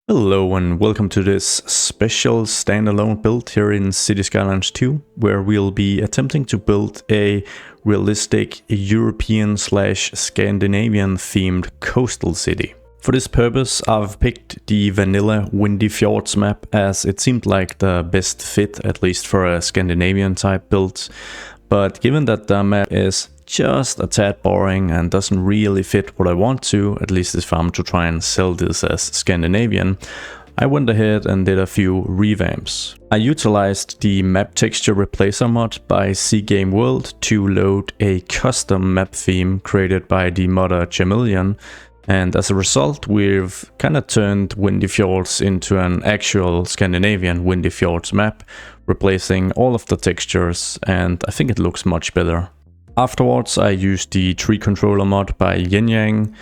Hello and welcome to this special standalone build here in Cities Skylines 2, where we'll be attempting to build a realistic European/Scandinavian themed coastal city. For this purpose, I've picked the vanilla Windy Fjords map as it seemed like the best fit, at least for a Scandinavian type build. But given that the map is just a tad boring and doesn't really fit what I want to, at least if I'm to try and sell this as Scandinavian, I went ahead and did a few revamps. I utilized the map texture replacer mod by Game World to load a custom map theme created by the modder Chameleon, and as a result we've kind of turned Windy Fjords into an actual Scandinavian Windy Fjords map, replacing all of the textures, and I think it looks much better. Afterwards, I used the TreeController mod by Yin Yang,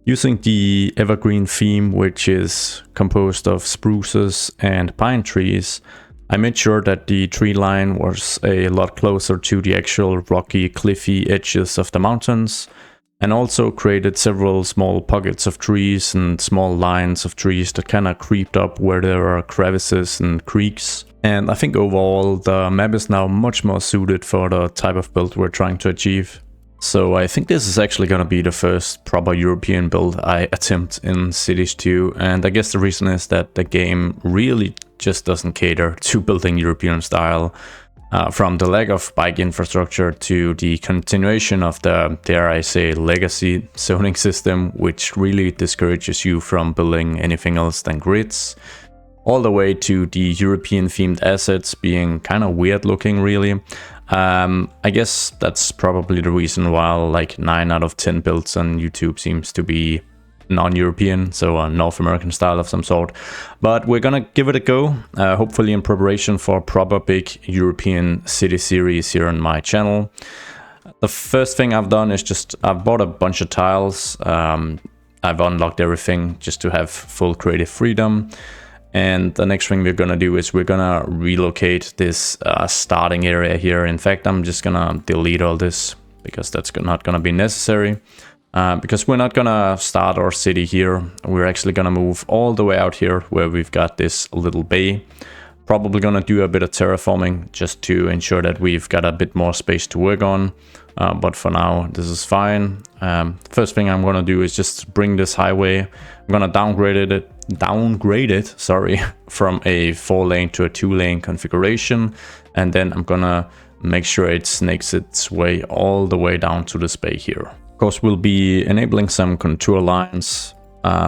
using the evergreen theme, which is composed of spruces and pine trees. I made sure that the tree line was a lot closer to the actual rocky, cliffy edges of the mountains, and also created several small pockets of trees and small lines of trees that kind of creeped up where there are crevices and creeks. And I think overall the map is now much more suited for the type of build we're trying to achieve. So I think this is actually going to be the first proper European build I attempt in Cities 2, and I guess the reason is that the game really just doesn't cater to building European style. From the lack of bike infrastructure to the continuation of the, dare I say, legacy zoning system, which really discourages you from building anything else than grids, all the way to the European themed assets being kind of weird looking, really. I guess that's probably the reason why like 9 out of 10 builds on YouTube seems to be non-European, so a North American style of some sort. But we're gonna give it a go, hopefully in preparation for a proper big European city series here on my channel. The first thing I've done is I've bought a bunch of tiles. I've unlocked everything just to have full creative freedom. And the next thing we're gonna do is we're gonna relocate this starting area here. In fact, I'm just gonna delete all this because that's not gonna be necessary. Because we're not gonna start our city here. We're actually gonna move all the way out here where we've got this little bay. Probably gonna do a bit of terraforming just to ensure that we've got a bit more space to work on. But for now, this is fine. First thing I'm gonna do is just bring this highway. I'm gonna downgrade it, sorry, from a 4-lane to a 2-lane configuration, and then I'm gonna make sure it snakes its way all the way down to this bay here. Of course, we'll be enabling some contour lines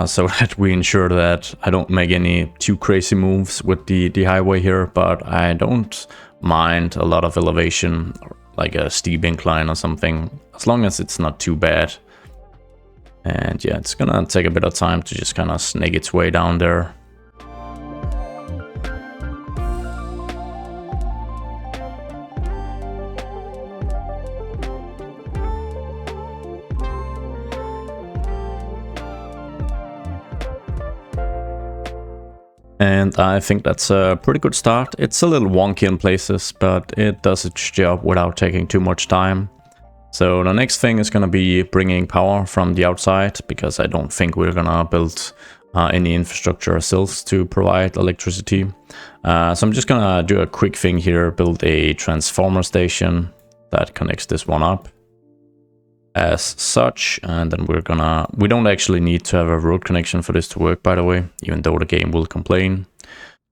so that we ensure that I don't make any too crazy moves with the highway here, but I don't mind a lot of elevation, like a steep incline or something, as long as it's not too bad. And yeah, it's gonna take a bit of time to just kind of snake its way down there. And I think that's a pretty good start. It's a little wonky in places, but it does its job without taking too much time. So the next thing is going to be bringing power from the outside, because I don't think we're going to build any infrastructure ourselves to provide electricity. So I'm just going to do a quick thing here, build a transformer station that connects this one up as such, and then we don't actually need to have a road connection for this to work, by the way, even though the game will complain.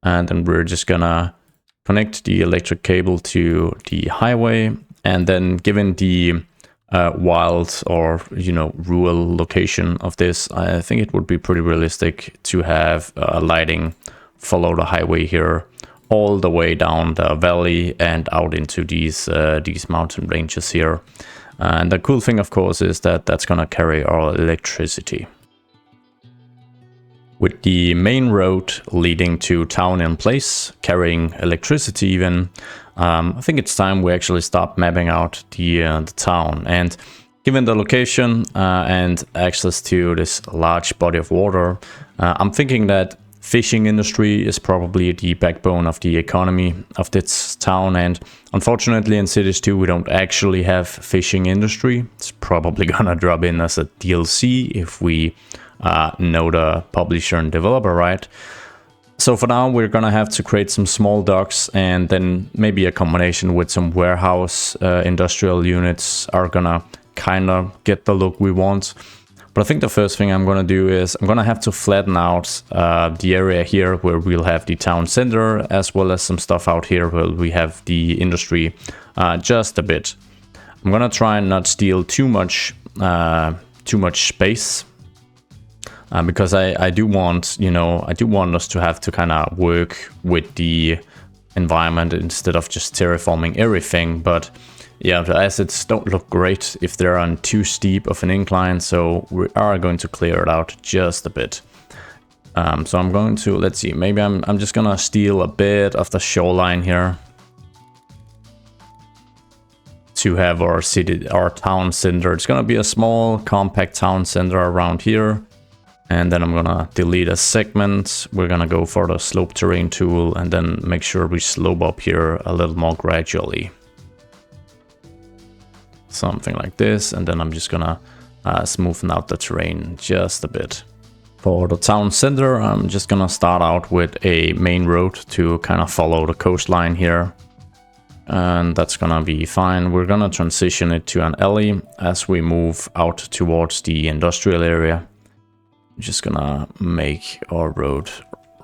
And then we're just gonna connect the electric cable to the highway, and then given the wild or rural location of this, I think it would be pretty realistic to have lighting follow the highway here all the way down the valley and out into these mountain ranges here. And the cool thing, of course, is that that's gonna carry our electricity. With the main road leading to town in place, carrying electricity even, I think it's time we actually start mapping out the town. And given the location and access to this large body of water, I'm thinking that fishing industry is probably the backbone of the economy of this town, and unfortunately in Cities 2 we don't actually have fishing industry. It's probably gonna drop in as a DLC if we know the publisher and developer, right? So for now, we're gonna have to create some small docks, and then maybe a combination with some warehouse industrial units are gonna kind of get the look we want. But I think the first thing I'm gonna do is I'm gonna have to flatten out the area here where we'll have the town center, as well as some stuff out here where we have the industry just a bit. I'm gonna try and not steal too much space. Because I do want, you know, I do want us to have to kind of work with the environment instead of just terraforming everything. But yeah, the assets don't look great if they're on too steep of an incline, so we are going to clear it out just a bit. So I'm going to, let's see, maybe I'm just gonna steal a bit of the shoreline here to have our city, our town center. It's gonna be a small, compact town center around here. And then I'm gonna delete a segment. We're gonna go for the slope terrain tool and then make sure we slope up here a little more gradually. Something like this. And then I'm just gonna smoothen out the terrain just a bit. For the town center, I'm just gonna start out with a main road to kind of follow the coastline here. And that's gonna be fine. We're gonna transition it to an alley as we move out towards the industrial area. Just gonna make our road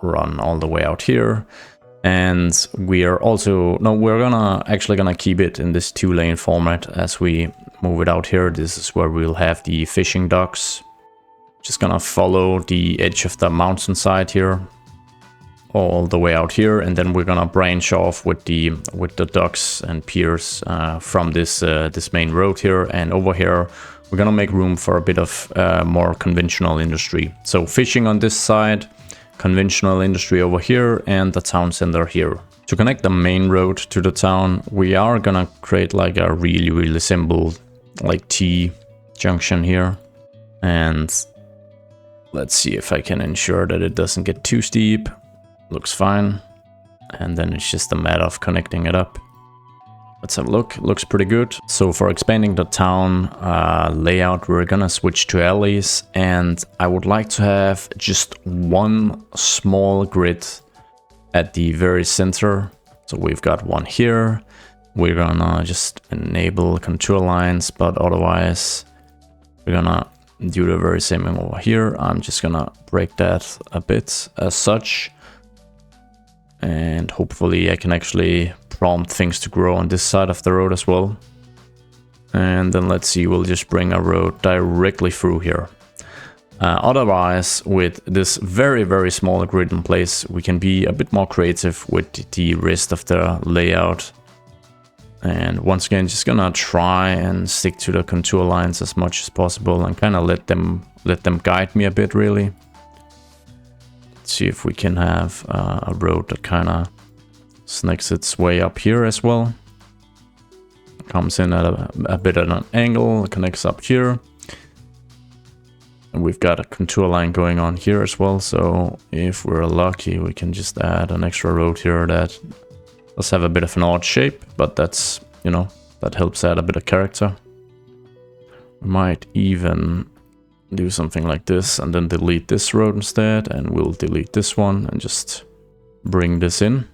run all the way out here, and we are also we're gonna keep it in this 2-lane format as we move it out here. This is where we'll have the fishing docks. Just gonna follow the edge of the mountainside here all the way out here, and then we're gonna branch off with the docks and piers from this main road here, and over here we're gonna make room for a bit of more conventional industry. So fishing on this side, conventional industry over here, and the town center here. To connect the main road to the town, we are gonna create like a really simple like T junction here. And let's see if I can ensure that it doesn't get too steep. Looks fine. And then it's just a matter of connecting it up. Let's have a look. Looks pretty good. So for expanding the town layout, we're gonna switch to alleys, and I would like to have just one small grid at the very center. So we've got one here. We're gonna just enable contour lines, but otherwise we're gonna do the very same thing over here. I'm just gonna break that a bit as such, and hopefully I can actually prompt things to grow on this side of the road as well. And then let's see, we'll just bring a road directly through here. Otherwise, with this very small grid in place, we can be a bit more creative with the rest of the layout. And once again, just gonna try and stick to the contour lines as much as possible and kind of let them guide me a bit, really. Let's see if we can have a road that kind of snakes its way up here as well. Comes in at a bit at an angle, connects up here. And we've got a contour line going on here as well, so if we're lucky, we can just add an extra road here that does have a bit of an odd shape, but that's, you know, that helps add a bit of character. We might even do something like this and then delete this road instead, and we'll delete this one and just bring this in.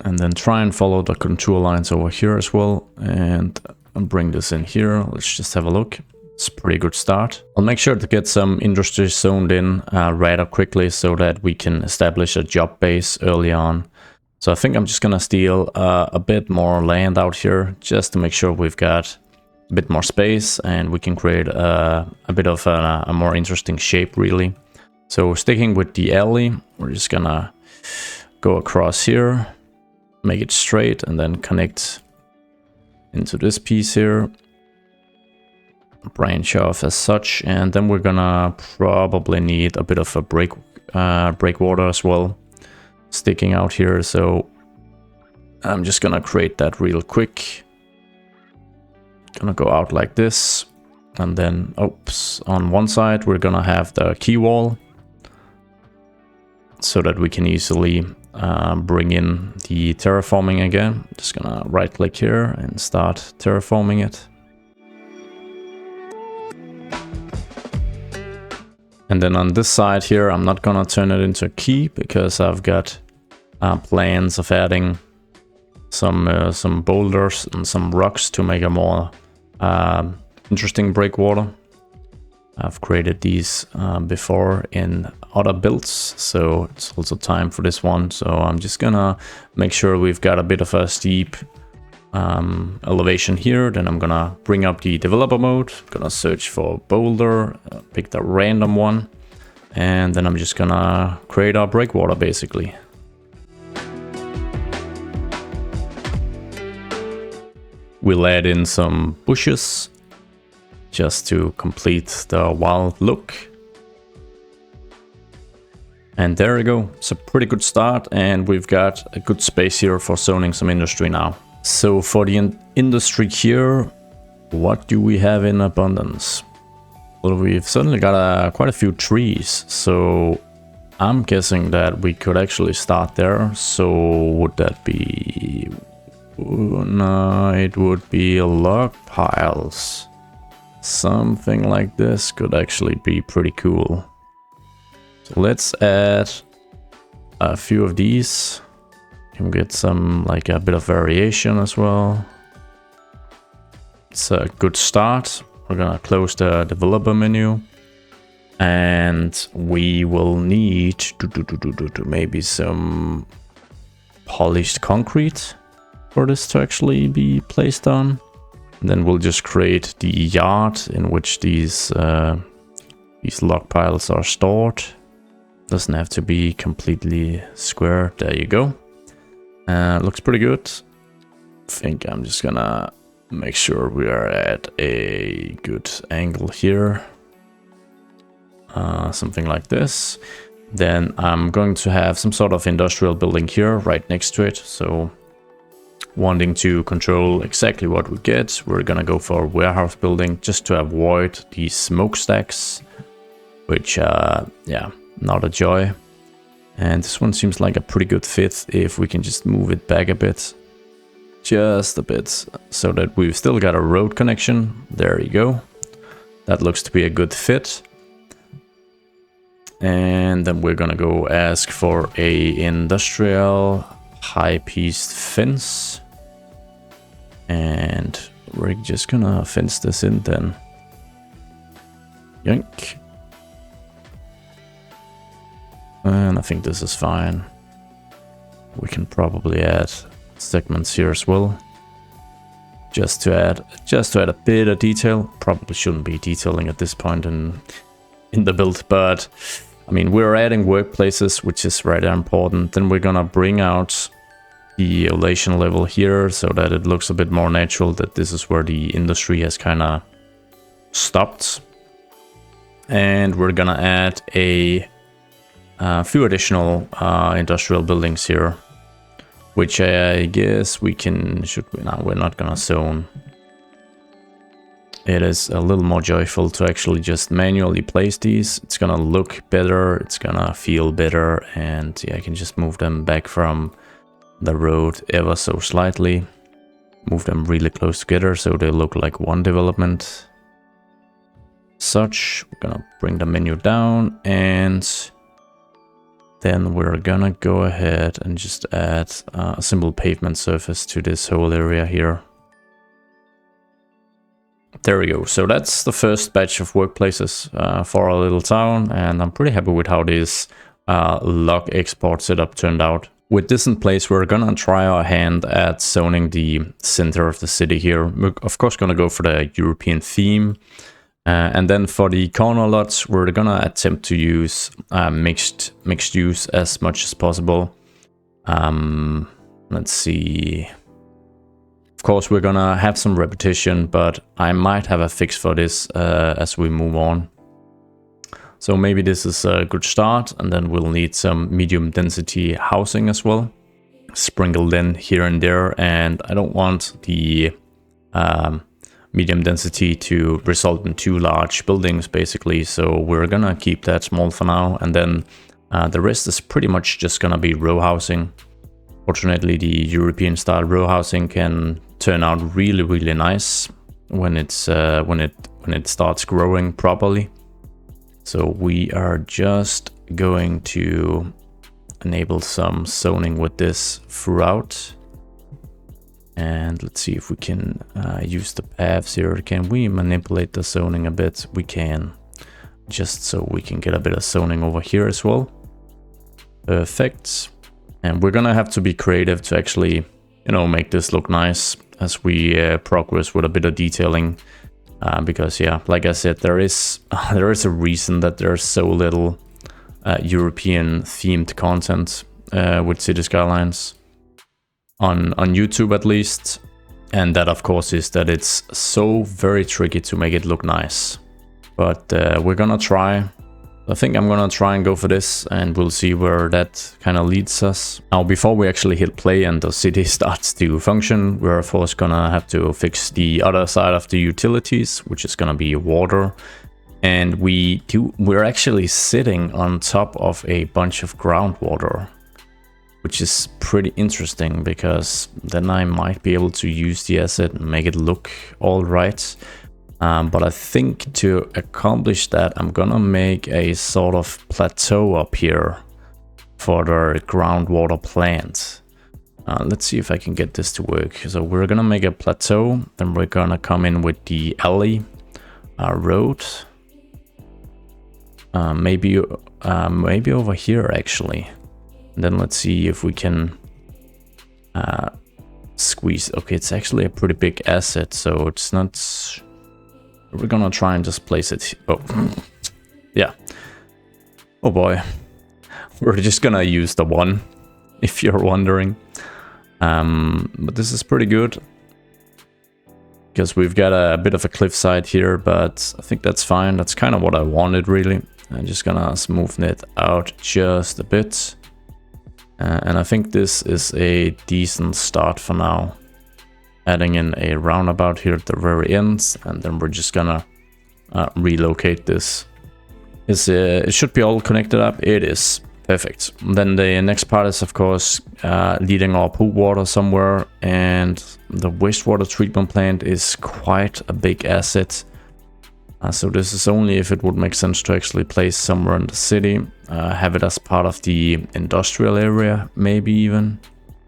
And then try and follow the contour lines over here as well, and bring this in here. Let's just have a look. It's a pretty good start. I'll make sure to get some industry zoned in rather quickly so that we can establish a job base early on. So I think I'm just gonna steal a bit more land out here just to make sure we've got a bit more space and we can create a bit of a more interesting shape, really. So sticking with the alley, we're just gonna go across here, make it straight, and then connect into this piece here. Branch off as such, and then we're gonna probably need a bit of a breakwater as well sticking out here, so I'm just gonna create that real quick. Gonna go out like this, and then oops, on one side we're gonna have the key wall so that we can easily bring in the terraforming again. Just gonna right click here and start terraforming it. And then on this side here, I'm not gonna turn it into a key because I've got plans of adding some boulders and some rocks to make a more interesting breakwater. I've created these before in other builds, so it's also time for this one. So I'm just gonna make sure we've got a bit of a steep elevation here. Then I'm gonna bring up the developer mode, gonna search for boulder, pick the random one, and then I'm just gonna create our breakwater basically. We'll add in some bushes just to complete the wild look. And there we go. It's a pretty good start, and we've got a good space here for zoning some industry now. So for the industry here, what do we have in abundance? Well, we've certainly got quite a few trees, so I'm guessing that we could actually start there. So would that be... No, it would be log piles. Something like this could actually be pretty cool. So let's add a few of these. Can get some, like a bit of variation as well. It's a good start. We're gonna close the developer menu. And we will need to maybe some polished concrete for this to actually be placed on. And then we'll just create the yard in which these log piles are stored. Doesn't have to be completely square. There you go. Looks pretty good. I think I'm just gonna make sure we are at a good angle here. Something like this. Then I'm going to have some sort of industrial building here right next to it. So wanting to control exactly what we get, we're gonna go for a warehouse building just to avoid these smokestacks, which yeah, not a joy. And this one seems like a pretty good fit if we can just move it back a bit, just a bit, so that we've still got a road connection. There you go. That looks to be a good fit. And then we're gonna go ask for a industrial high-pieced fence. And we're just gonna fence this in then. Yoink. And I think this is fine. We can probably add segments here as well. Just to add a bit of detail. Probably shouldn't be detailing at this point in the build, but I mean, we're adding workplaces, which is rather important. Then we're gonna bring out the elevation level here so that it looks a bit more natural, that this is where the industry has kind of stopped. And we're gonna add a few additional industrial buildings here, which I guess we can, no, we're not gonna zone. It is a little more joyful to actually just manually place these. It's gonna look better, it's gonna feel better, and yeah, I can just move them back from the road ever so slightly. Move them really close together so they look like one development. Such, we're gonna bring the menu down, and then we're gonna go ahead and just add a simple pavement surface to this whole area here. There we go. So that's the first batch of workplaces for our little town, and I'm pretty happy with how this log export setup turned out. With this in place, we're gonna try our hand at zoning the center of the city here. We're of course gonna go for the European theme. And then for the corner lots, we're gonna attempt to use mixed use as much as possible. Let's see. Of course, we're gonna have some repetition, but I might have a fix for this as we move on. So maybe this is a good start, and then we'll need some medium density housing as well, sprinkled in here and there. And I don't want the medium density to result in too large buildings, basically. So we're gonna keep that small for now, and then the rest is pretty much just gonna be row housing. Fortunately, the European style row housing can turn out really, really nice when it's when it starts growing properly. So we are just going to enable some zoning with this throughout. And let's see if we can use the paths here. Can we manipulate the zoning a bit? We can, just so we can get a bit of zoning over here as well. Perfect. And we're gonna have to be creative to actually, you know, make this look nice as we progress with a bit of detailing. Because yeah, like I said, there is a reason that there's so little European themed content with Cities Skylines on YouTube at least. And that of course is that it's so very tricky to make it look nice. But we're gonna try. I think I'm gonna try and go for this, and we'll see where that kind of leads us. Now, before we actually hit play and the city starts to function, we're of course gonna have to fix the other side of the utilities, which is gonna be water. And we're actually sitting on top of a bunch of groundwater, which is pretty interesting because then I might be able to use the asset and make it look all right. But I think to accomplish that, I'm gonna make a sort of plateau up here for the groundwater plant. Let's see if I can get this to work. So we're gonna make a plateau, then we're gonna come in with the alley road. Maybe over here actually. And then let's see if we can squeeze. Okay, it's actually a pretty big asset, so it's not. We're gonna try and just place it. Oh, yeah. Oh boy. We're just gonna use the one, if you're wondering. But this is pretty good. Because we've got a bit of a cliffside here, but I think that's fine. That's kind of what I wanted, really. I'm just gonna smoothen it out just a bit. And I think this is a decent start for now. Adding in a roundabout here at the very end, and then we're just gonna relocate this. It should be all connected up. It is. Perfect. Then the next part is, of course, leading our pool water somewhere, and the wastewater treatment plant is quite a big asset. So this is only if it would make sense to actually place somewhere in the city, have it as part of the industrial area, maybe even.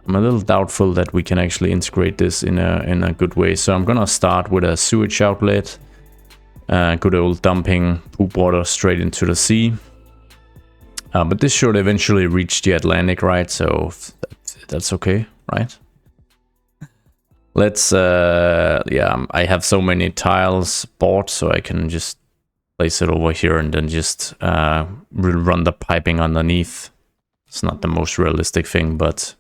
I'm a little doubtful that we can actually integrate this in a good way. So I'm gonna start with a sewage outlet, good old dumping poop water straight into the sea. But this should eventually reach the Atlantic, right? So that's okay, right? Let's, yeah, I have so many tiles bought, so I can just place it over here and then just run the piping underneath. It's not the most realistic thing, but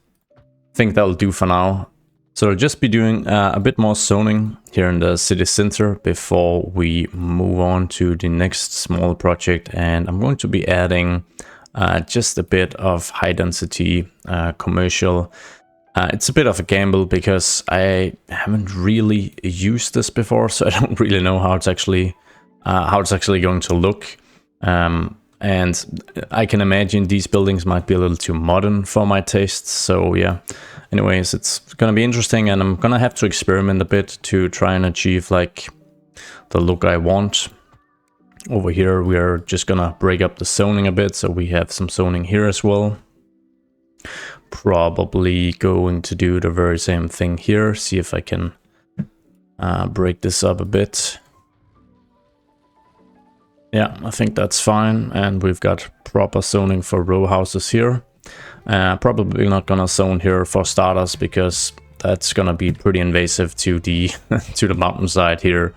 I think that'll do for now. So I'll just be doing a bit more zoning here in the city center before we move on to the next small project. And I'm going to be adding just a bit of high density commercial. It's a bit of a gamble because I haven't really used this before, so I don't really know how it's actually going to look. And I can imagine these buildings might be a little too modern for my tastes. So yeah, anyways, it's gonna be interesting, and I'm gonna have to experiment a bit to try and achieve like the look I want. Over here, we are just gonna break up the zoning a bit, so we have some zoning here as well. Probably going to do the very same thing here. See if I can break this up a bit. Yeah, I think that's fine, and we've got proper zoning for row houses here. Probably not gonna zone here for starters because that's gonna be pretty invasive to the to the mountainside here.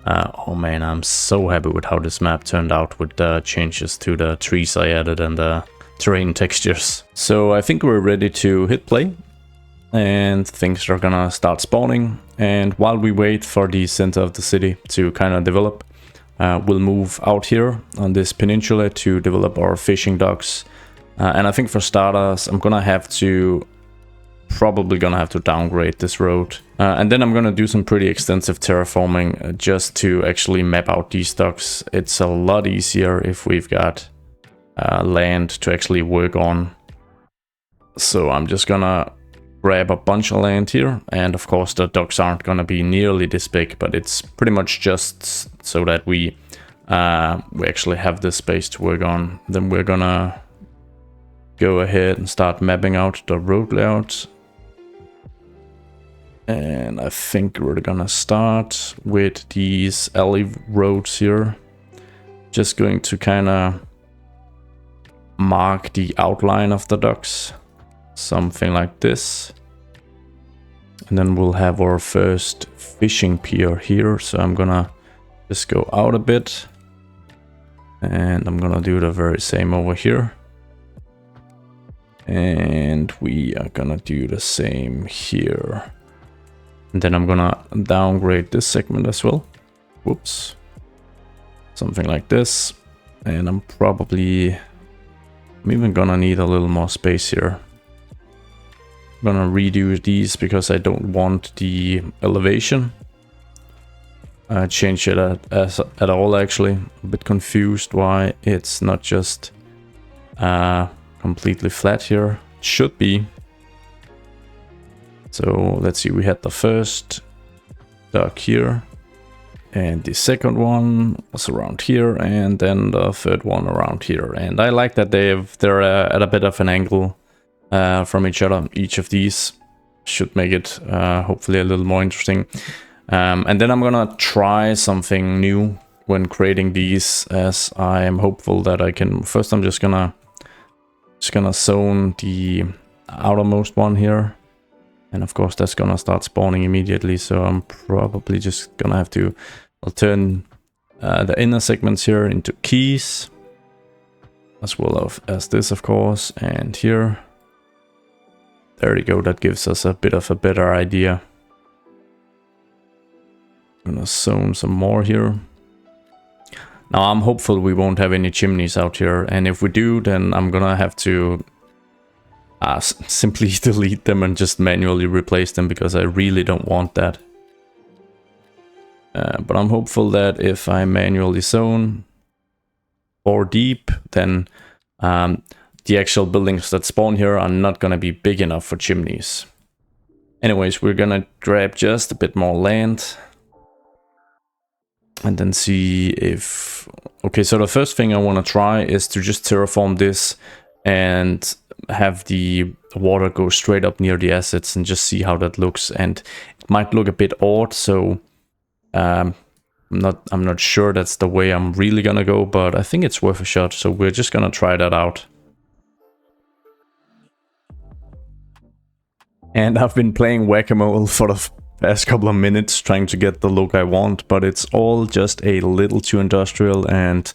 Oh man, I'm so happy with how this map turned out with the changes to the trees I added and the terrain textures. So I think we're ready to hit play, and things are gonna start spawning. And while we wait for the center of the city to kind of develop, we'll move out here on this peninsula to develop our fishing docks. And I think for starters, I'm probably gonna have to downgrade this road. And then I'm gonna do some pretty extensive terraforming just to actually map out these docks. It's a lot easier if we've got land to actually work on. So I'm just gonna grab a bunch of land here, and of course the docks aren't gonna be nearly this big, but it's pretty much just so that we we actually have this space to work on. Then we're gonna go ahead and start mapping out the road layout. And I think we're gonna start with these alley roads here. Just going to kind of mark the outline of the docks. Something like this. And then we'll have our first fishing pier here. So I'm gonna just go out a bit. And I'm gonna do the very same over here. And we are gonna do the same here. And then I'm gonna downgrade this segment as well. Whoops. Something like this. And I'm even gonna need a little more space here. I'm gonna redo these because I don't want the elevation. Change it at all actually. A bit confused why it's not just completely flat here. It should be. So let's see, we had the first dock here. And the second one was around here, and then the third one around here. And I like that they're at a bit of an angle from each other. Each of these should make it hopefully a little more interesting. And then I'm gonna try something new when creating these, as I am hopeful that I can. First, I'm just gonna zone the outermost one here. And of course that's gonna start spawning immediately, so I'm probably just gonna have to turn the inner segments here into keys, as well as this of course, and here. There you go, that gives us a bit of a better idea. I'm gonna zone some more here. Now I'm hopeful we won't have any chimneys out here, and if we do, then I'm gonna have to simply delete them and just manually replace them, because I really don't want that. But I'm hopeful that if I manually zone 4 deep, then the actual buildings that spawn here are not going to be big enough for chimneys. Anyways, we're going to grab just a bit more land. And then see if... Okay, so the first thing I want to try is to just terraform this and have the water go straight up near the assets and just see how that looks. And it might look a bit odd, so I'm not sure that's the way I'm really gonna go, but I think it's worth a shot, so we're just gonna try that out. And I've been playing whack-a-mole for the past couple of minutes trying to get the look I want, but it's all just a little too industrial and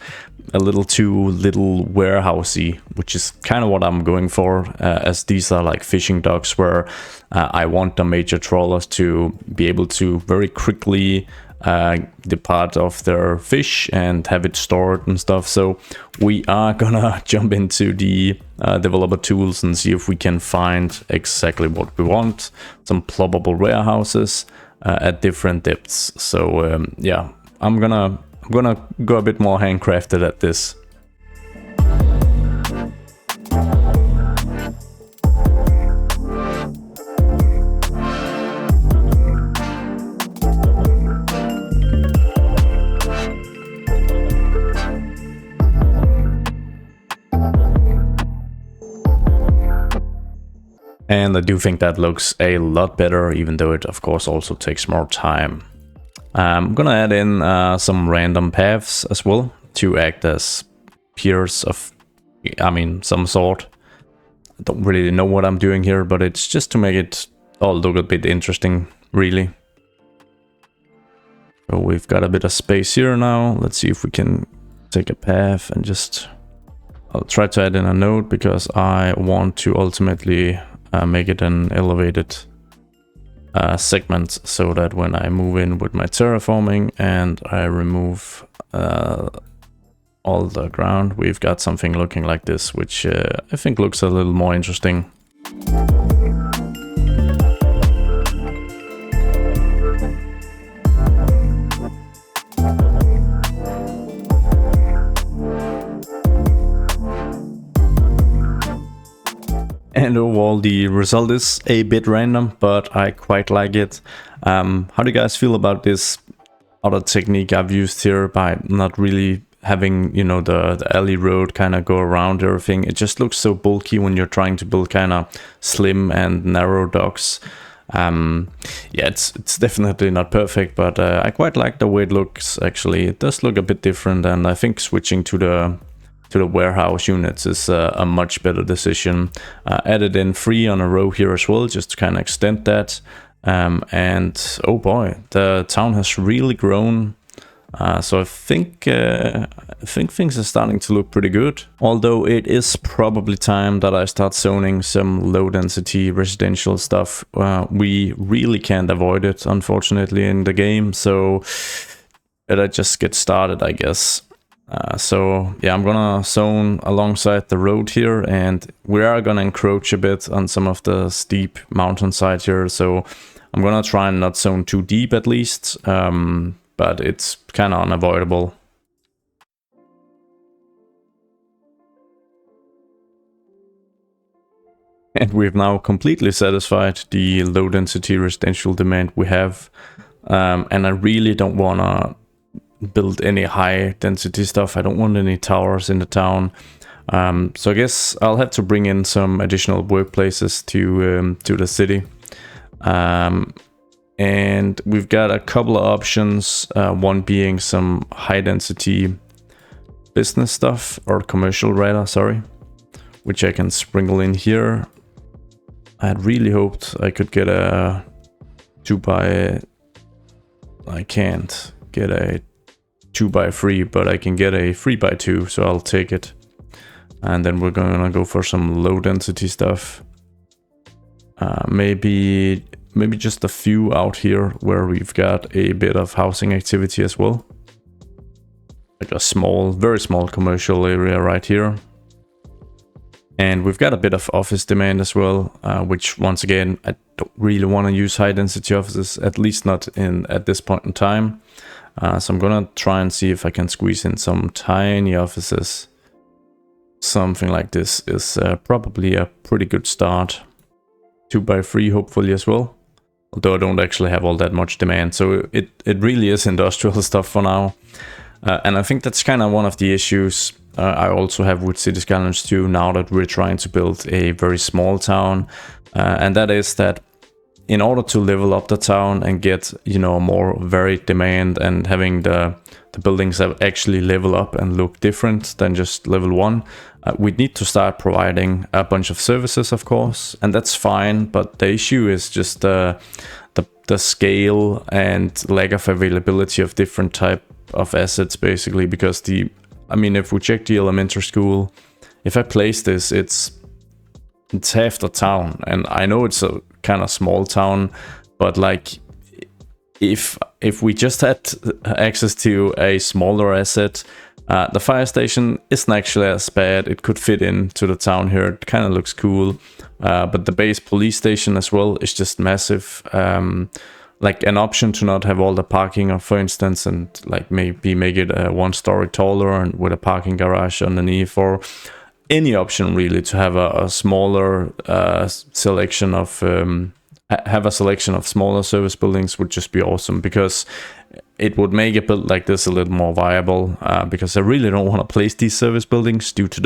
a little too little warehousey, which is kind of what I'm going for, as these are like fishing docks where I want the major trawlers to be able to very quickly depart of their fish and have it stored and stuff. So we are gonna jump into the developer tools and see if we can find exactly what we want. Some ploppable warehouses at different depths. So yeah, I'm gonna go a bit more handcrafted at this. And I do think that looks a lot better, even though it of course also takes more time. I'm gonna add in some random paths as well to act as piers of, some sort. I don't really know what I'm doing here, but it's just to make it all look a bit interesting, really. So we've got a bit of space here now. Let's see if we can take a path and just... I'll try to add in a node because I want to ultimately make it an elevated segment, so that when I move in with my terraforming and I remove all the ground, we've got something looking like this, which I think looks a little more interesting. And overall, the result is a bit random, but I quite like it. How do you guys feel about this other technique I've used here by not really having, you know, the alley road kind of go around everything. It just looks so bulky when you're trying to build kind of slim and narrow docks. Yeah, it's definitely not perfect, but I quite like the way it looks. Actually, it does look a bit different, and I think switching to the warehouse units is a much better decision. Added in 3 on a row here as well, just to kind of extend that. And oh boy, the town has really grown. So I think things are starting to look pretty good. Although it is probably time that I start zoning some low density residential stuff. We really can't avoid it, unfortunately, in the game. So better just get started, I guess. So yeah, I'm gonna zone alongside the road here, and we are gonna encroach a bit on some of the steep mountainside here. So I'm gonna try and not zone too deep at least. But it's kind of unavoidable. And we've now completely satisfied the low density residential demand we have. And I really don't want to build any high density stuff. I don't want any towers in the town. So I guess I'll have to bring in some additional workplaces to the city. And we've got a couple of options, one being some high density business stuff, or commercial rather, sorry, which I can sprinkle in here. I had really hoped I could get a 2x, I can't get a 2x3, but I can get a 3x2, so I'll take it. And then we're gonna go for some low density stuff. Maybe just a few out here where we've got a bit of housing activity as well. Like a small, very small commercial area right here. And we've got a bit of office demand as well, which once again, I don't really want to use high density offices, at least not at this point in time. So I'm gonna try and see if I can squeeze in some tiny offices. Something like this is probably a pretty good start. 2x3 hopefully as well. Although I don't actually have all that much demand, so it really is industrial stuff for now. And I think that's kind of one of the issues I also have with Cities Skylines 2 now that we're trying to build a very small town. And that is that in order to level up the town and get, you know, more varied demand and having the buildings that actually level up and look different than just level 1, we need to start providing a bunch of services, of course, and that's fine, but the issue is just the scale and lack of availability of different type of assets, basically, because if we check the elementary school, if I place this, it's half the town, and I know it's a kind of small town, but like if we just had access to a smaller asset, the fire station isn't actually as bad. It could fit into the town here. It kind of looks cool. But the base police station as well is just massive. Like an option to not have all the parking, for instance, and like maybe make it 1 story taller and with a parking garage underneath, or any option really to have a smaller selection of have a selection of smaller service buildings would just be awesome, because it would make a build like this a little more viable, because I really don't want to place these service buildings due to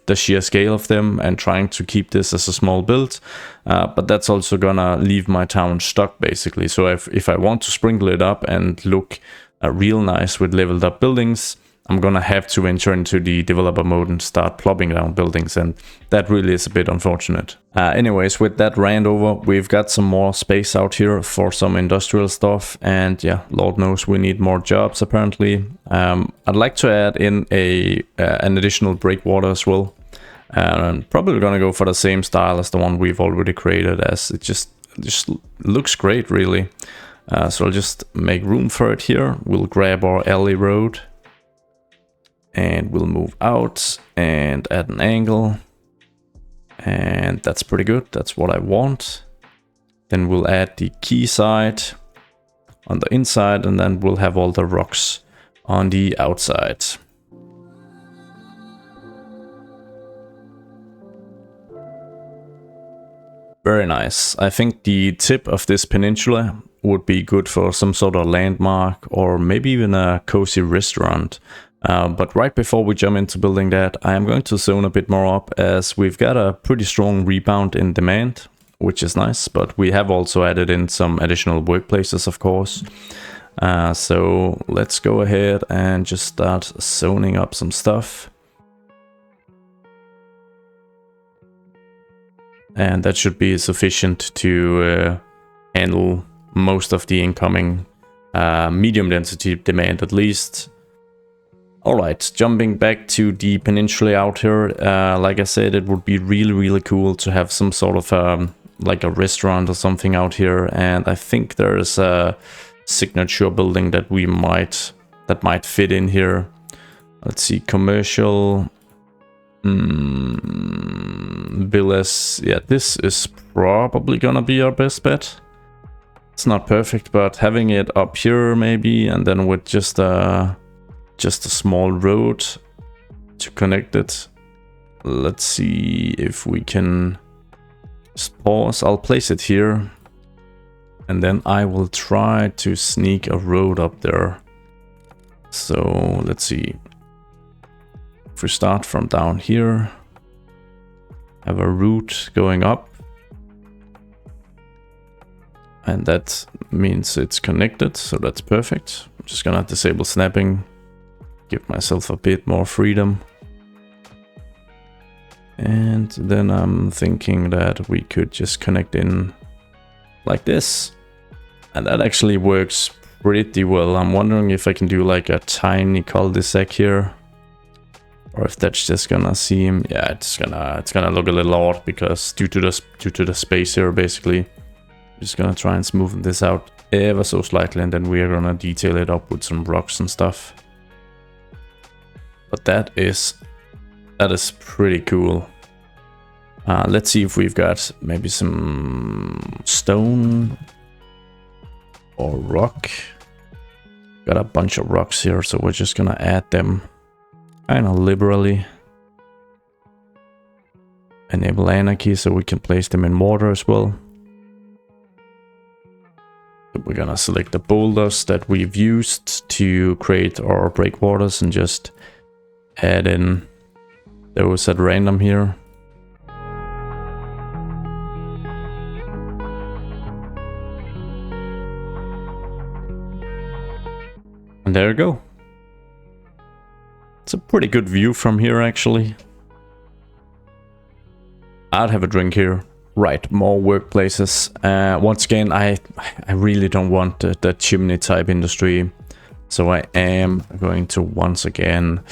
the sheer scale of them and trying to keep this as a small build. But that's also gonna leave my town stuck, basically. So if I want to sprinkle it up and look real nice with leveled up buildings, I'm gonna have to enter into the developer mode and start plopping down buildings, and that really is a bit unfortunate. Anyways, with that rant over, we've got some more space out here for some industrial stuff, and yeah, Lord knows we need more jobs apparently. I'd like to add in an additional breakwater as well, and probably gonna go for the same style as the one we've already created, as it just looks great really. So I'll just make room for it here. We'll grab our alley road, and we'll move out and add an angle. And that's pretty good. That's what I want. Then we'll add the quayside on the inside, and then we'll have all the rocks on the outside. Very nice. I think the tip of this peninsula would be good for some sort of landmark or maybe even a cozy restaurant. But right before we jump into building that, I am going to zone a bit more up, as we've got a pretty strong rebound in demand, which is nice, but we have also added in some additional workplaces, of course. So let's go ahead and just start zoning up some stuff. And that should be sufficient to handle most of the incoming medium density demand, at least. Alright, jumping back to the peninsula out here, like I said, it would be really cool to have some sort of like a restaurant or something out here, and I think there's a signature building that might fit in here. Let's see, commercial villas. Yeah, this is probably gonna be our best bet. It's not perfect, but having it up here maybe, and then with just a small road to connect it. Let's see if we can just pause. I'll place it here, and then I will try to sneak a road up there. So let's see. If we start from down here, have a route going up, and that means it's connected, so that's perfect. I'm just gonna disable snapping, give myself a bit more freedom. And then I'm thinking that we could just connect in like this. And that actually works pretty well. I'm wondering if I can do like a tiny cul-de-sac here, or if that's just gonna seem, yeah, it's gonna look a little odd because due to the space here, basically. I'm just gonna try and smooth this out ever so slightly, and then we are gonna detail it up with some rocks and stuff. But that is pretty cool. Let's see if we've got maybe some stone or rock. Got a bunch of rocks here, so we're just gonna add them kind of liberally. Enable Anarchy so we can place them in water as well. We're gonna select the boulders that we've used to create our breakwaters and just add in those at random here. And there you go. It's a pretty good view from here, actually. I'd have a drink here. Right, more workplaces. Once again, I really don't want the chimney type industry, so I am going to once again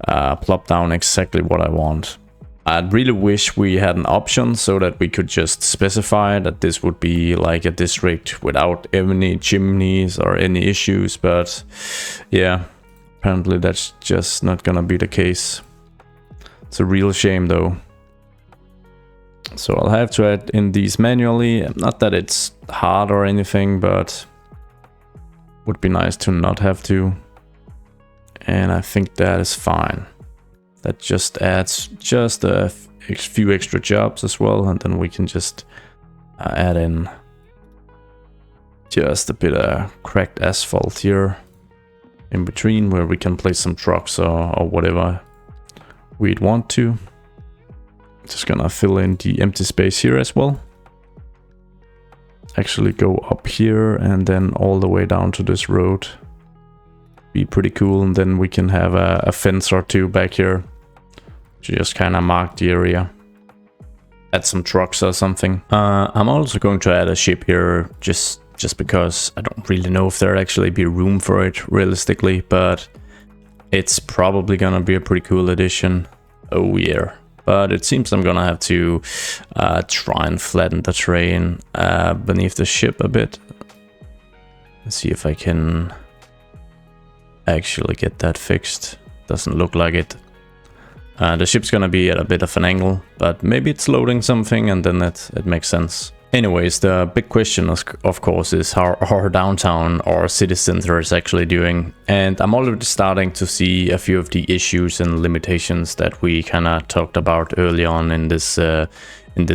plop down exactly what I want. I'd really wish we had an option so that we could just specify that this would be like a district without any chimneys or any issues, but yeah, apparently that's just not gonna be the case. It's a real shame though. So I'll have to add in these manually. Not that it's hard or anything, but would be nice to not have to. And I think that is fine. That just adds just a few extra jobs as well, and then we can just add in just a bit of cracked asphalt here in between where we can place some trucks or whatever we'd want to. Just gonna fill in the empty space here as well. Actually go up here and then all the way down to this road. Be pretty cool, and then we can have a fence or two back here to just kind of mark the area. Add some trucks or something. I'm also going to add a ship here just because I don't really know if there'd actually be room for it realistically, but it's probably gonna be a pretty cool addition. Oh yeah. But it seems I'm gonna have to try and flatten the terrain beneath the ship a bit. Let's see if I can actually get that fixed. Doesn't look like it. The ship's gonna be at a bit of an angle, but maybe it's loading something and then it makes sense. Anyways, the big question of course is how our downtown or city center is actually doing. And I'm already starting to see a few of the issues and limitations that we kind of talked about early on in this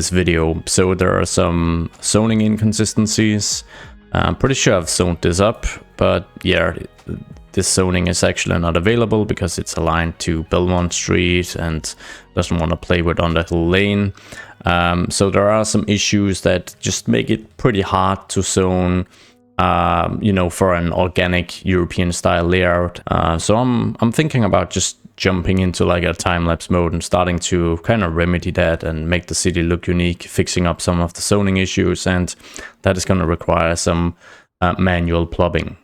video. So there are some zoning inconsistencies. I'm pretty sure I've zoned this up, but yeah, this zoning is actually not available because it's aligned to Belmont Street and doesn't want to play with Underhill Lane. So there are some issues that just make it pretty hard to zone, you know, for an organic European style layout. So I'm thinking about just jumping into like a time-lapse mode and starting to kind of remedy that and make the city look unique, fixing up some of the zoning issues, and that is going to require some manual plumbing.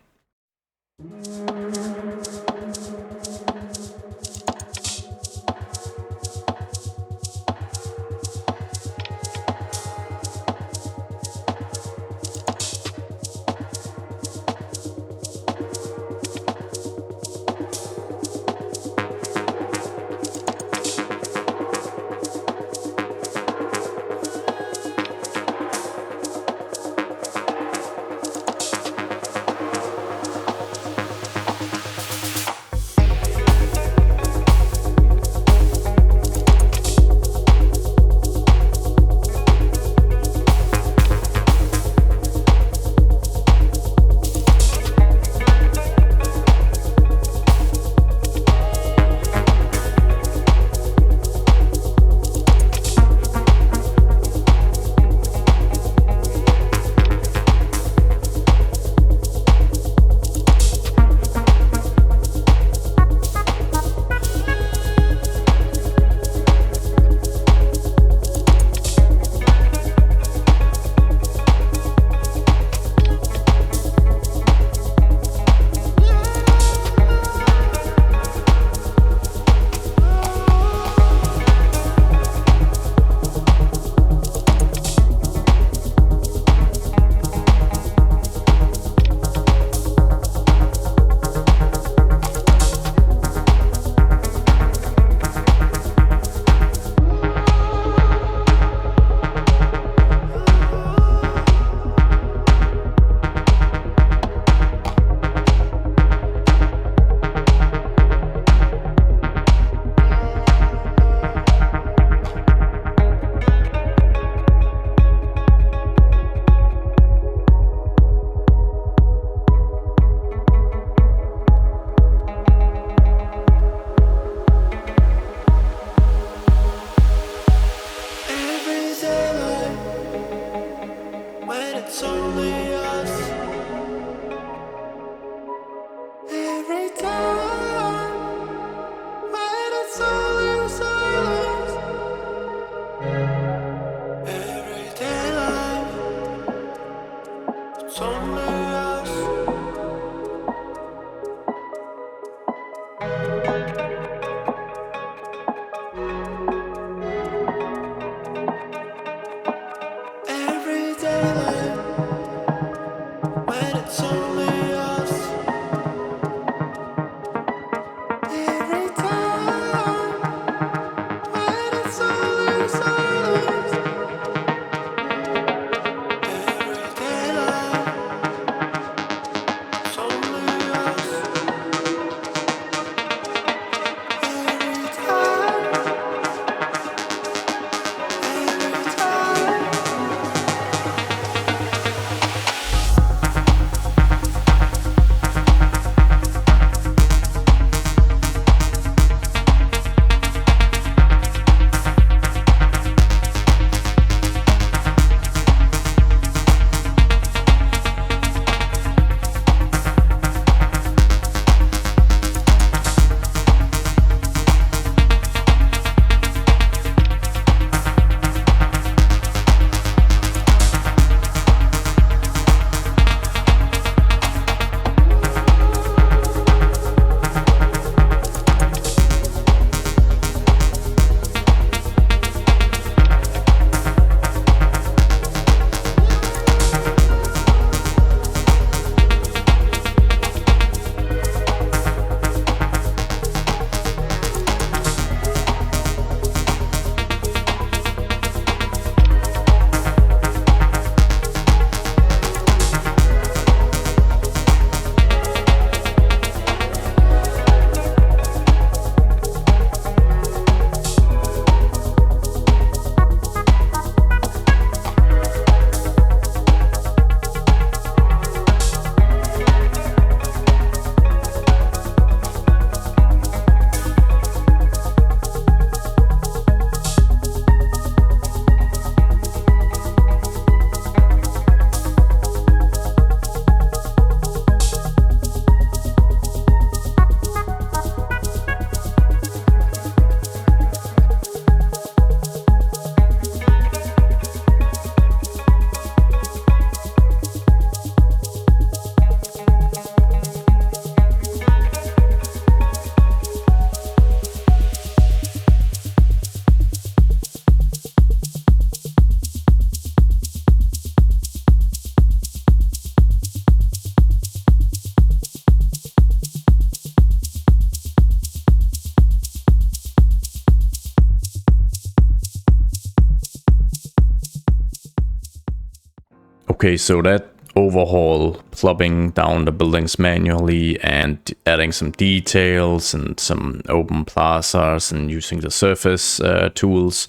Okay, so that overhaul, plumbing down the buildings manually and adding some details and some open plazas and using the surface tools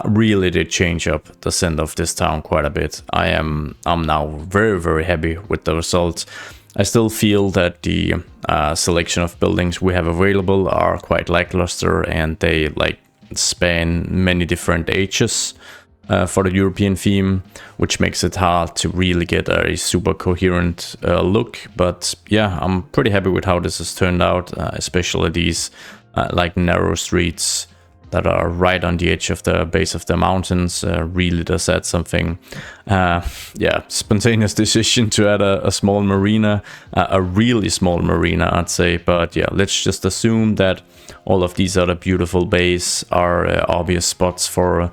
really did change up the scent of this town quite a bit. I'm now very happy with the results. I still feel that the selection of buildings we have available are quite lackluster, and they like span many different ages for the European theme, which makes it hard to really get a super coherent look. But yeah, I'm pretty happy with how this has turned out, especially these like narrow streets that are right on the edge of the base of the mountains. Really does add something. Yeah, spontaneous decision to add a small marina, a really small marina, I'd say. But yeah, let's just assume that all of these other beautiful bays are obvious spots for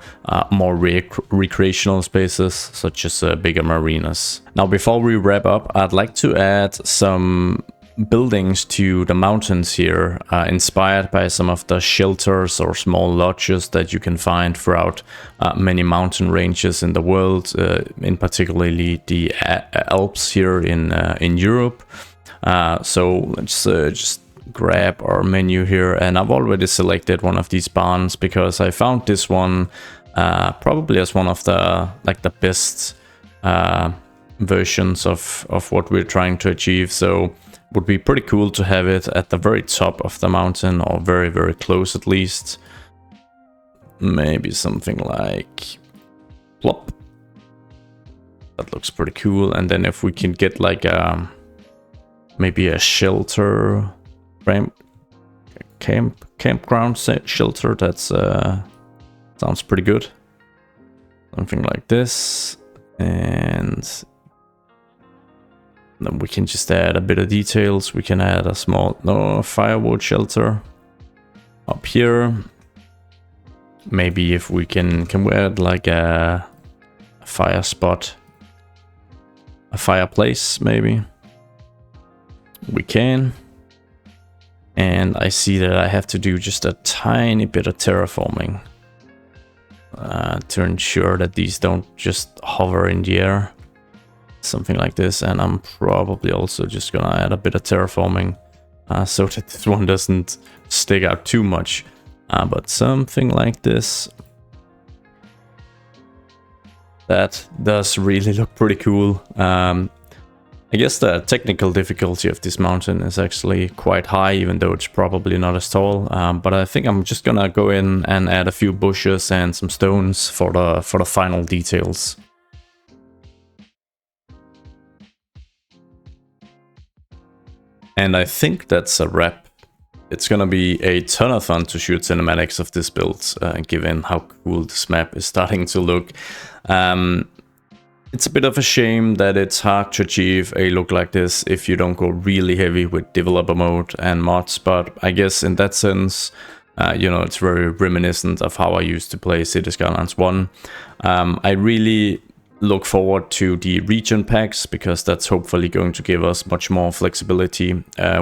more recreational spaces, such as bigger marinas. Now, before we wrap up, I'd like to add some buildings to the mountains here, inspired by some of the shelters or small lodges that you can find throughout many mountain ranges in the world, in particularly the Alps here in Europe. So let's just grab our menu here, and I've already selected one of these barns because I found this one probably as one of the best versions of what we're trying to achieve. So would be pretty cool to have it at the very top of the mountain, or very close at least. Maybe something like plop. That looks pretty cool. And then if we can get like maybe a shelter, campground shelter, that's sounds pretty good. Something like this, and then we can just add a bit of details. We can add a small firewood shelter up here. Maybe if we can we add like a fire spot, a fireplace maybe? We can. And I see that I have to do just a tiny bit of terraforming to ensure that these don't just hover in the air. Something like this. And I'm probably also just gonna add a bit of terraforming so that this one doesn't stick out too much. But something like this. That does really look pretty cool. I guess the technical difficulty of this mountain is actually quite high, even though it's probably not as tall. But I think I'm just gonna go in and add a few bushes and some stones for the final details. And I think that's a wrap. It's gonna be a ton of fun to shoot cinematics of this build, given how cool this map is starting to look. It's a bit of a shame that it's hard to achieve a look like this if you don't go really heavy with developer mode and mods, but I guess in that sense, you know, it's very reminiscent of how I used to play Cities Skylines 1. I really look forward to the region packs, because that's hopefully going to give us much more flexibility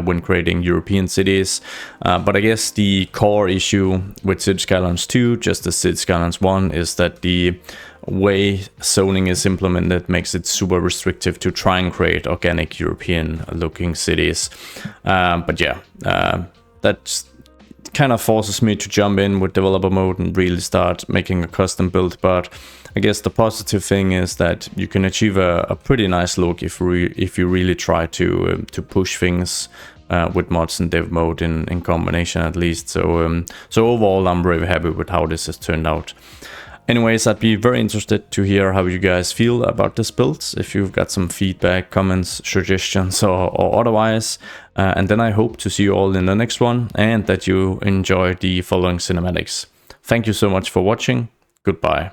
when creating European cities. But I guess the core issue with Cities Skylines 2, just as Cities Skylines 1, is that the way zoning is implemented makes it super restrictive to try and create organic European looking cities. But yeah, that kind of forces me to jump in with developer mode and really start making a custom build. But I guess the positive thing is that you can achieve a pretty nice look if you really try to push things with mods and dev mode in combination at least. So overall, I'm very happy with how this has turned out. Anyways, I'd be very interested to hear how you guys feel about this build, if you've got some feedback, comments, suggestions, or otherwise. And then I hope to see you all in the next one, and that you enjoy the following cinematics. Thank you so much for watching. Goodbye.